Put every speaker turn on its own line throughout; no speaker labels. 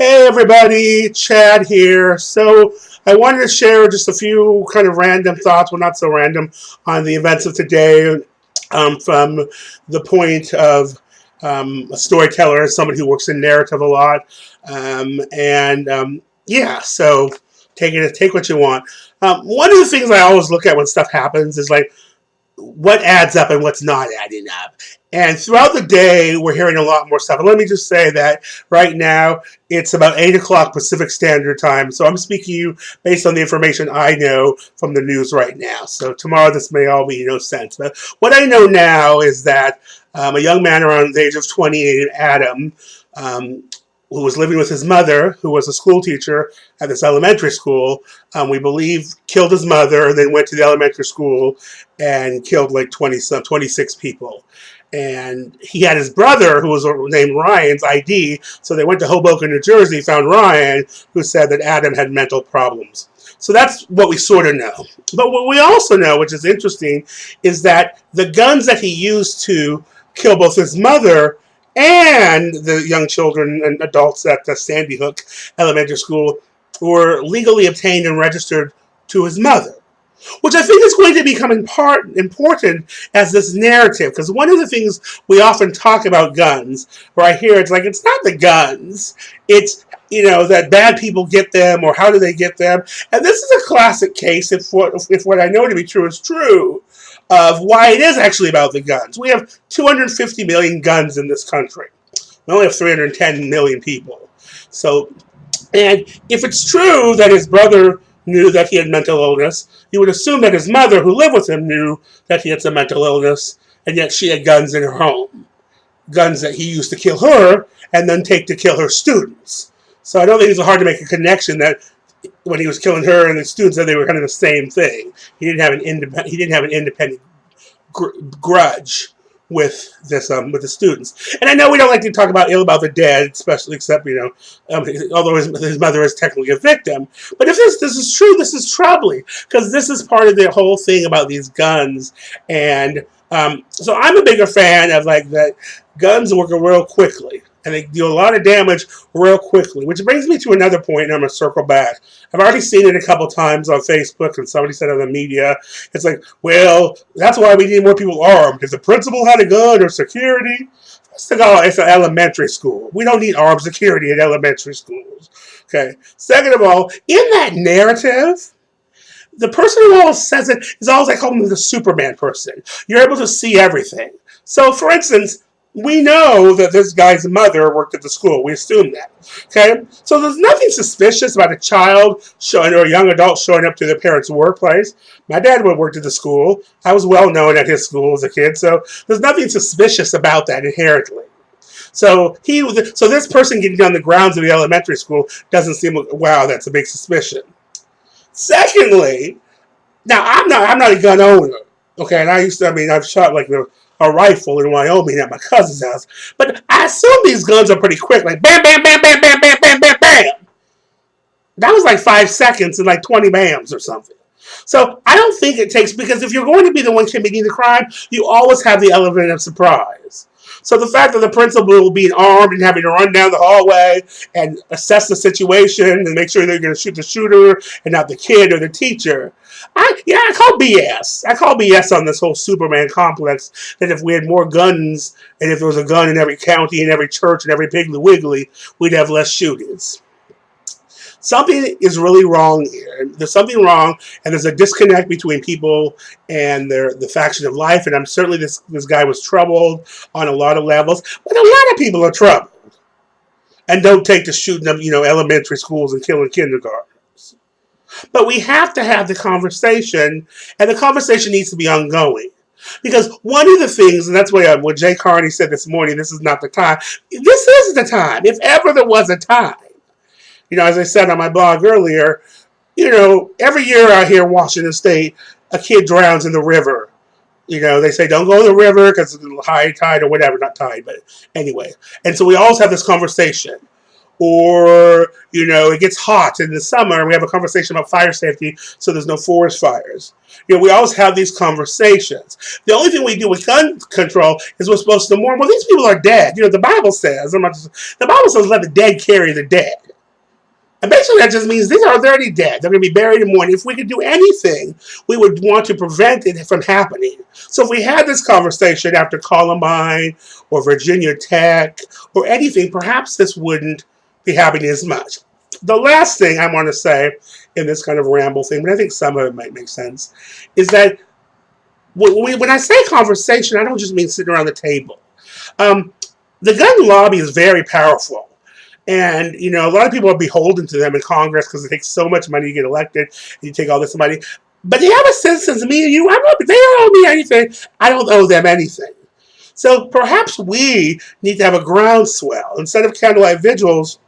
Hey everybody, Chad here. So I wanted to share just a few kind of random thoughts, well not so random, on the events of today from the point of a storyteller, somebody who works in narrative a lot. Yeah, so take what you want. One of the things I always look at when stuff happens is like, what adds up and what's not adding up. And throughout the day, we're hearing a lot more stuff. And let me just say that right now, it's about 8 o'clock Pacific Standard Time. So I'm speaking to you based on the information I know from the news right now. So tomorrow, this may all be no sense. But what I know now is that a young man around the age of 28, Adam, who was living with his mother, who was a school teacher at this elementary school, we believe killed his mother and then went to the elementary school and killed like 26 people. And he had his brother, who was named Ryan's ID, so they went to Hoboken, New Jersey, found Ryan, who said that Adam had mental problems. So that's what we sort of know. But what we also know, which is interesting, is that the guns that he used to kill both his mother and the young children and adults at the Sandy Hook Elementary School were legally obtained and registered to his mother, which I think is going to become important as this narrative, because one of the things we often talk about guns, where I hear it's like, it's not the guns, it's, that bad people get them, or how do they get them, and this is a classic case, if what I know to be true is true, of why it is actually about the guns. We have 250 million guns in this country. We only have 310 million people. So, and if it's true that his brother knew that he had mental illness, you would assume that his mother, who lived with him, knew that he had some mental illness, and yet she had guns in her home. Guns that he used to kill her, and then take to kill her students. So I don't think it's hard to make a connection that when he was killing her and the students, that they were kind of the same thing. He didn't have an independent grudge with the students. And I know we don't like to talk ill about the dead, especially except although his mother is technically a victim. But if this is true, this is troubling, because this is part of the whole thing about these guns. And so I'm a bigger fan of that guns work real quickly. And they do a lot of damage real quickly, which brings me to another point, and I'm going to circle back. I've already seen it a couple times on Facebook, and somebody said on the media, it's like, well, that's why we need more people armed. If the principal had a gun or security, it's an elementary school. We don't need armed security at elementary schools. Okay. Second of all, in that narrative, the person who always says it is always, I call them the Superman person. You're able to see everything. So, for instance, we know that this guy's mother worked at the school. We assume that. Okay? So there's nothing suspicious about a child or a young adult showing up to their parents' workplace. My dad worked at the school. I was well known at his school as a kid. So there's nothing suspicious about that inherently. So this person getting on the grounds of the elementary school doesn't seem, wow, that's a big suspicion. Secondly, now I'm not a gun owner. Okay, and I've shot a rifle in Wyoming at my cousin's house. But I assume these guns are pretty quick. Like, bam, bam, bam, bam, bam, bam, bam, bam, bam. That was like 5 seconds and like 20 bams or something. So I don't think it takes, because if you're going to be the one committing the crime, you always have the element of surprise. So the fact that the principal being armed and having to run down the hallway and assess the situation and make sure they're going to shoot the shooter and not the kid or the teacher, I call BS. I call BS on this whole Superman complex, that if we had more guns and if there was a gun in every county and every church and every Piggly Wiggly, we'd have less shootings. Something is really wrong here. There's something wrong, and there's a disconnect between people and the faction of life. And I'm certainly this guy was troubled on a lot of levels, but a lot of people are troubled and don't take to shooting up, elementary schools and killing kindergartners. But we have to have the conversation, and the conversation needs to be ongoing. Because one of the things, and that's what Jay Carney said this morning, this is not the time. This is the time, if ever there was a time. As I said on my blog earlier, every year out here in Washington State, a kid drowns in the river. They say don't go in the river because it's high tide or whatever, not tide, but anyway. And so we always have this conversation. Or, it gets hot in the summer and we have a conversation about fire safety so there's no forest fires. We always have these conversations. The only thing we do with gun control is we're supposed to mourn. Well, these people are dead. The Bible says let the dead carry the dead. And basically, that just means they're already dead. They're going to be buried in mourning. If we could do anything, we would want to prevent it from happening. So if we had this conversation after Columbine or Virginia Tech or anything, perhaps this wouldn't be happening as much. The last thing I want to say in this kind of ramble thing, but I think some of it might make sense, is that when I say conversation, I don't just mean sitting around the table. Um, the gun lobby is very powerful. And, a lot of people are beholden to them in Congress because it takes so much money to get elected. And you take all this money. But they have a sense of me and you. They don't owe me anything. I don't owe them anything. So perhaps we need to have a groundswell. Instead of candlelight vigils,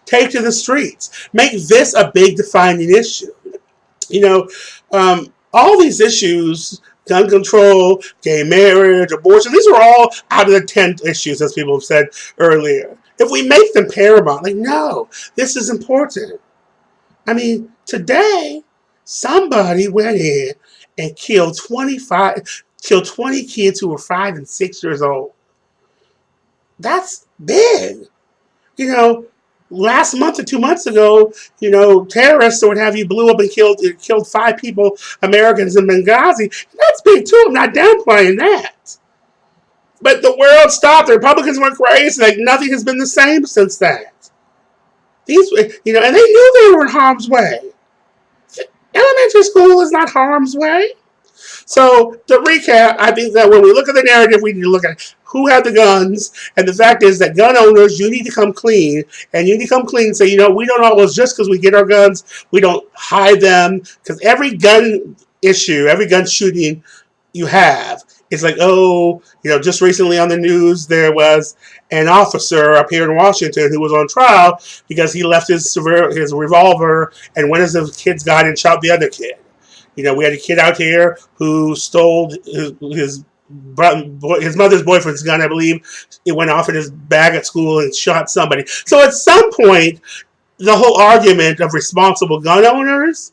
take to the streets. Make this a big defining issue. All these issues, gun control, gay marriage, abortion, these are all out of the tent issues, as people have said earlier. If we make them paramount, no, this is important. Today, somebody went in and killed 20 kids who were 5 and 6 years old. That's big. Last month or 2 months ago, terrorists or what have you blew up and killed 5 people, Americans in Benghazi. That's big too. I'm not downplaying that. But the world stopped. The Republicans went crazy. Nothing has been the same since that. And they knew they were in harm's way. Elementary school is not harm's way. So to recap, I think that when we look at the narrative, we need to look at who had the guns, and the fact is that gun owners, you need to come clean, and you need to come clean and say, we don't always, just because we get our guns, we don't hide them, because every gun issue, every gun shooting you have, it's just recently on the news, there was an officer up here in Washington who was on trial because he left his revolver and went as the kids got and shot the other kid. We had a kid out here who stole his mother's boyfriend's gun, I believe. It went off in his bag at school and shot somebody. So at some point, the whole argument of responsible gun owners,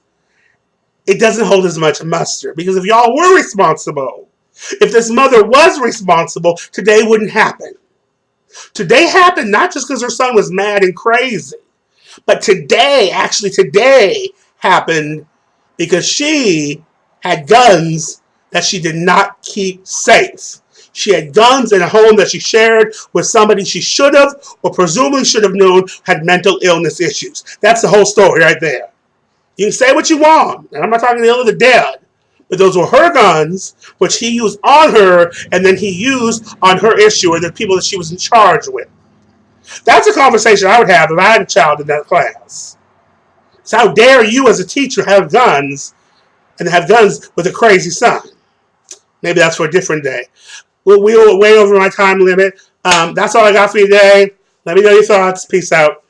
it doesn't hold as much muster. Because if y'all were responsible, if this mother was responsible, today wouldn't happen. Today happened not just because her son was mad and crazy, but today happened because she had guns that she did not keep safe. She had guns in a home that she shared with somebody she should have or presumably should have known had mental illness issues. That's the whole story right there. You can say what you want, and I'm not talking ill of the dead, but those were her guns, which he used on her, and then he used on her issue or the people that she was in charge with. That's a conversation I would have if I had a child in that class. So how dare you as a teacher have guns and have guns with a crazy son? Maybe that's for a different day. We were way over my time limit. That's all I got for you today. Let me know your thoughts. Peace out.